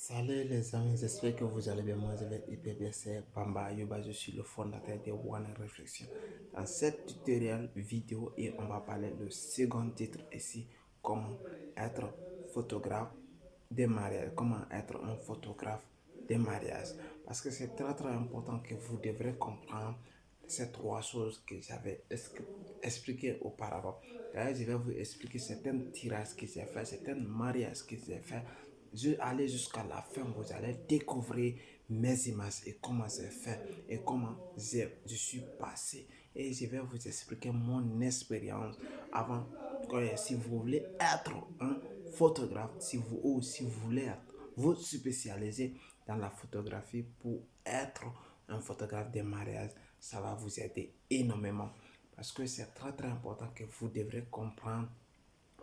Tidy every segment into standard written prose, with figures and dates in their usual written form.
Salut les amis, j'espère que vous allez bien. Moi, je vais hyper bien. C'est Bamba Yuba, je suis le fondateur de One Reflection. Dans cette tutoriel vidéo, et on va parler le second titre ici, comment être photographe des mariages, comment être un photographe des mariages. Parce que c'est très important que vous devrez comprendre ces trois choses que j'avais expliquées auparavant. D'ailleurs, je vais vous expliquer certains tirages que j'ai fait, certains mariages que j'ai fait. Je aller jusqu'à la fin, vous allez découvrir mes images et comment j'ai fait et comment je suis passé. Et je vais vous expliquer mon expérience avant. Si vous voulez être un photographe, si vous voulez vous spécialiser dans la photographie pour être un photographe de mariage, ça va vous aider énormément. Parce que c'est très important que vous devrez comprendre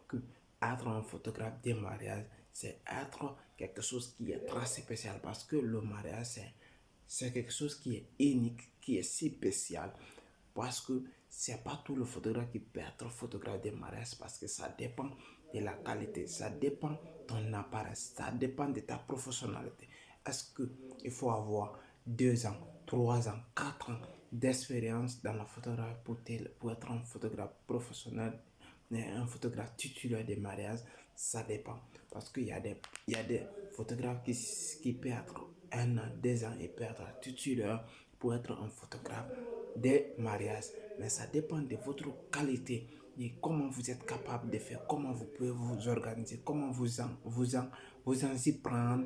que être un photographe de mariage, c'est être quelque chose qui est très spécial parce que le mariage, c'est quelque chose qui est unique, qui est si spécial parce que c'est pas tout le photographe qui peut être photographe de mariage parce que ça dépend de la qualité, ça dépend de ton appareil, ça dépend de ta professionnalité. Est-ce qu'il faut avoir 2 ans, 3 ans, 4 ans d'expérience dans la photographie pour être un photographe professionnel, un photographe titulaire de mariage? Ça dépend. Parce qu'il y a des photographes qui peuvent être 1 an, 2 ans et peuvent être titulaires pour être un photographe des mariages. Mais ça dépend de votre qualité et comment vous êtes capable de faire, comment vous pouvez vous organiser, comment vous en y prendre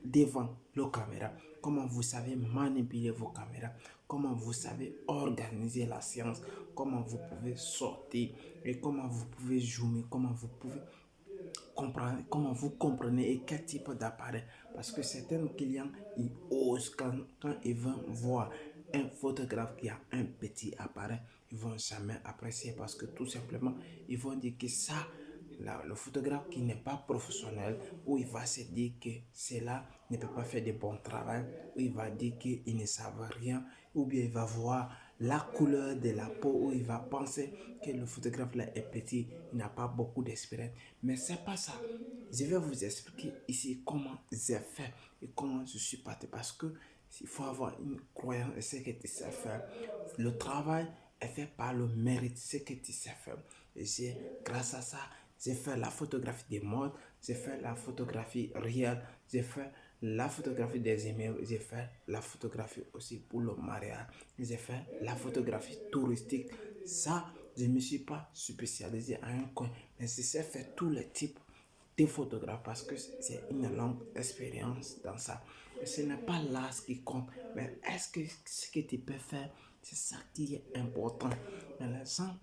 devant la caméra, comment vous savez manipuler vos caméras, comment vous savez organiser la séance, comment vous pouvez sortir et comment vous pouvez zoomer, comment vous pouvez comprendre, comment vous comprenez et quel type d'appareil. Parce que certains clients, ils osent quand ils vont voir un photographe qui a un petit appareil, ils vont jamais apprécier parce que tout simplement, ils vont dire que ça, là, le photographe qui n'est pas professionnel, ou il va se dire que cela ne peut pas faire de bon travail, ou il va dire qu'ils ne savent rien, ou bien il va voir la couleur de la peau, ou il va penser que le photographe là est petit, il n'a pas beaucoup d'expérience. Mais c'est pas ça. Je vais vous expliquer ici comment j'ai fait et comment je suis parti parce que il faut avoir une croyance et ce que tu sais faire. Le travail est fait par le mérite, ce que tu sais faire. Et grâce à ça, j'ai fait la photographie des modes, j'ai fait la photographie réelle, j'ai fait la photographie des emails, j'ai fait la photographie aussi pour le mariage, j'ai fait la photographie touristique. Ça, je ne me suis pas spécialisé à un coin, mais je sais faire tous les types de photographes parce que c'est une longue expérience dans ça. Et ce n'est pas là ce qui compte, mais est-ce que ce que tu peux faire, c'est ça qui est important. Mais les gens,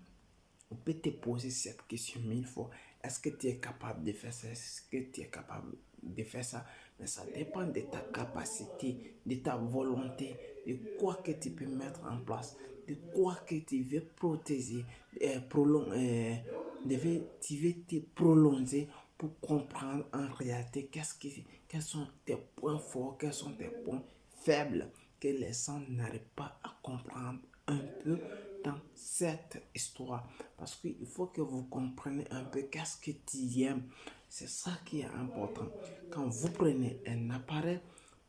on peut te poser cette question 1000 fois. Est-ce que tu es capable de faire ça? Est-ce que tu es capable de faire ça? Mais ça dépend de ta capacité, de ta volonté, de quoi que tu peux mettre en place, de quoi que tu veux protéger, tu veux te prolonger pour comprendre en réalité quels sont tes points forts, quels sont tes points faibles que les gens n'arrivent pas à comprendre un peu dans cette histoire. Parce qu'il faut que vous compreniez un peu qu'est-ce que tu aimes. C'est ça qui est important. Quand vous prenez un appareil,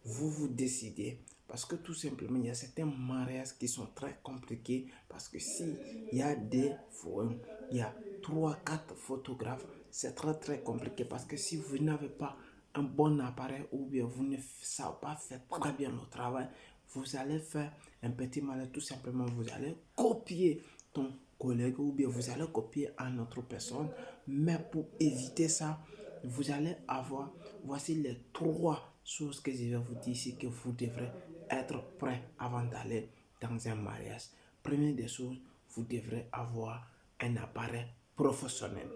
vous décidez. Parce que tout simplement, il y a certains mariages qui sont très compliqués. Parce que si il y a il y a 3 4 photographes, c'est très compliqué. Parce que si vous n'avez pas un bon appareil ou bien vous ne savez pas faire très bien le travail, vous allez faire un petit malheur. Tout simplement, vous allez copier ton collègue ou bien vous allez copier une autre personne. Mais pour éviter ça, vous allez avoir, voici les 3 choses que je vais vous dire ici que vous devrez être prêt avant d'aller dans un mariage. Première des choses, vous devrez avoir un appareil professionnel.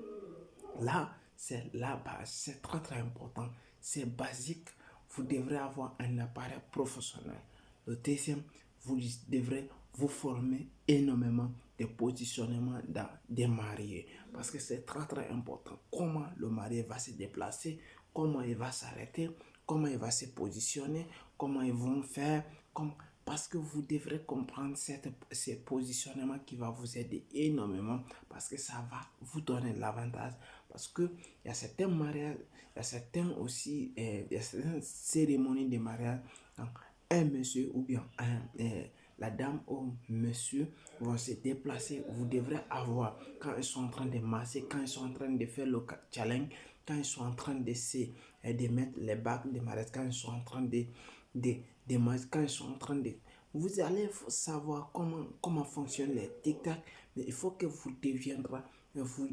Là, c'est la base, c'est très important, c'est basique. Vous devrez avoir un appareil professionnel. Le deuxième, vous devrez vous former énormément de positionnement dans des mariés parce que c'est très important. Comment le marié va se déplacer, comment il va s'arrêter, comment il va se positionner, comment ils vont faire, parce que vous devrez comprendre ces positionnements qui va vous aider énormément parce que ça va vous donner l'avantage. Parce que il y a certains mariages, il y a certains aussi, il y a certaines cérémonies de mariage. Donc, un monsieur ou bien la dame ou monsieur vont se déplacer. Vous devrez avoir, quand ils sont en train de masser, quand ils sont en train de faire le challenge, quand ils sont en train de mettre les bagues de mariage, quand ils sont en train quand ils sont en train de... Vous allez savoir comment fonctionnent les TikTok, mais il faut que vous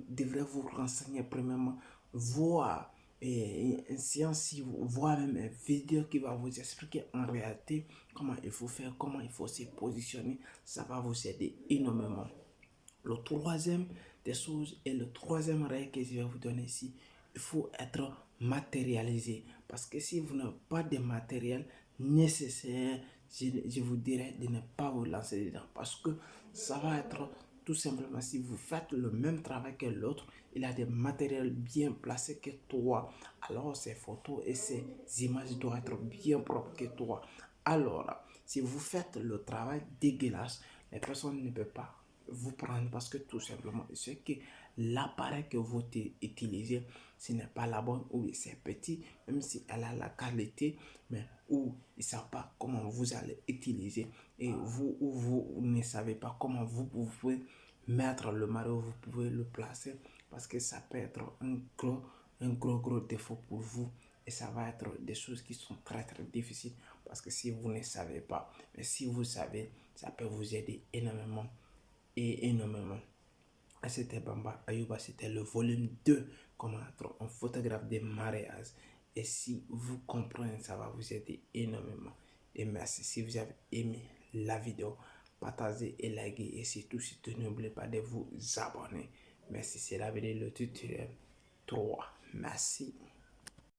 devrez vous renseigner premièrement, voir une séance, voir même une vidéo qui va vous expliquer en réalité comment il faut faire, comment il faut se positionner. Ça va vous aider énormément. Le troisième des choses et le troisième règle que je vais vous donner ici, il faut être matérialisé. Parce que si vous n'avez pas de matériel nécessaire, je vous dirais de ne pas vous lancer dedans. Parce que ça va être tout simplement, si vous faites le même travail que l'autre, il a des matériels bien placés que toi. Alors ces photos et ces images doivent être bien propres que toi. Alors, si vous faites le travail dégueulasse, les personnes ne peuvent pas vous prendre parce que tout simplement, ce que l'appareil que vous utilisez, ce n'est pas la bonne ou c'est petit, même si elle a la qualité, mais ou ils ne savent pas comment vous allez utiliser et vous ne savez pas comment vous pouvez mettre le maillot, vous pouvez le placer parce que ça peut être un gros défaut pour vous et ça va être des choses qui sont très très difficiles parce que si vous ne savez pas, mais si vous savez, ça peut vous aider énormément et énormément. C'était Bamba Ayuba, c'était le volume 2, comment être un photographe de mariage. Et si vous comprenez, ça va vous aider énormément. Et merci si vous avez aimé la vidéo, partagez et likez. Et surtout, n'oubliez pas de vous abonner. Merci, c'est la vidéo, le tutoriel 3. Merci.